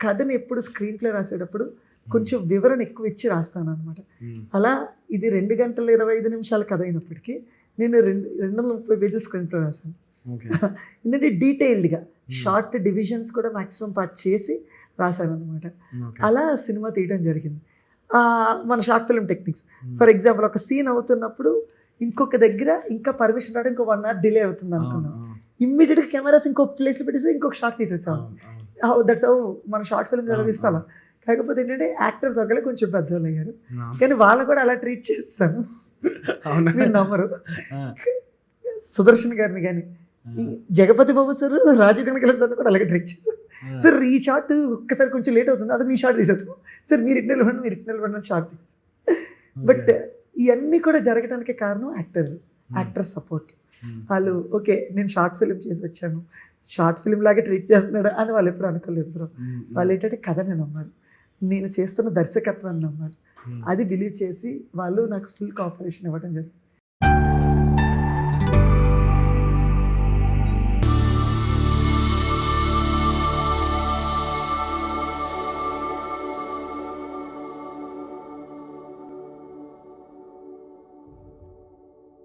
కథని ఎప్పుడు screen play రాసేటప్పుడు కొంచెం వివరణ ఎక్కువ ఇచ్చి రాస్తాను అనమాట. అలా ఇది 2 గంటల 25 నిమిషాల కథ అయినప్పటికీ నేను 230 పేజీలు స్క్రీన్ ప్లే రాశాను. ఎందుకంటే డీటెయిల్డ్గా షార్ట్ డివిజన్స్ కూడా మ్యాక్సిమం పార్ట్ చేసి రాశాను అనమాట. అలా సినిమా తీయడం జరిగింది. మన short film techniques, for example ఒక సీన్ అవుతున్నప్పుడు ఇంకొక దగ్గర ఇంకా పర్మిషన్ రావడం ఇంకో 1 hour డిలే అవుతుంది అనుకున్నాం, ఇమ్మీడియట్గా కెమెరాస్ ఇంకో ప్లేస్లో పెట్టేసి ఇంకొక షార్ట్ తీసేసాం. దట్స్ హౌ మన షార్ట్ ఫిల్మ్స్ ఎలా తీస్తాం. కాకపోతే ఏంటంటే యాక్టర్స్ ఒకళ్ళే కొంచెం పెద్దవాళ్ళు అయ్యారు, కానీ వాళ్ళు కూడా అలా ట్రీట్ చేస్తాను. మీరు నమ్మరు, సుదర్శన్ గారిని కానీ జగపతి బాబు సార్, రాజీవ్ కనకల సార్ కూడా అలాగే ట్రీట్ చేశారు. సార్ ఈ షార్ట్ ఒక్కసారి కొంచెం లేట్ అవుతుంది, అది మీ షార్ట్ తీసేద్దాం సార్, మీరు ఇట్లా ఇవ్వండి, మీరు ఇట్లా ఇవ్వండి షార్ట్ తీసి. బట్ ఇవన్నీ కూడా జరగడానికి కారణం యాక్టర్ సపోర్ట్. వాళ్ళు ఓకే నేను షార్ట్ ఫిల్మ్ చేసి వచ్చాను, షార్ట్ ఫిల్మ్ లాగే ట్రీట్ చేస్తున్నాడు అని వాళ్ళు ఎప్పుడు అనుకోలేదు బ్రో. వాళ్ళు ఏంటంటే కథని నమ్మారు, నేను చేస్తున్న దర్శకత్వాన్ని నమ్మారు. అది బిలీవ్ చేసి వాళ్ళు నాకు ఫుల్ కోఆపరేషన్ ఇవ్వడం జరిగింది.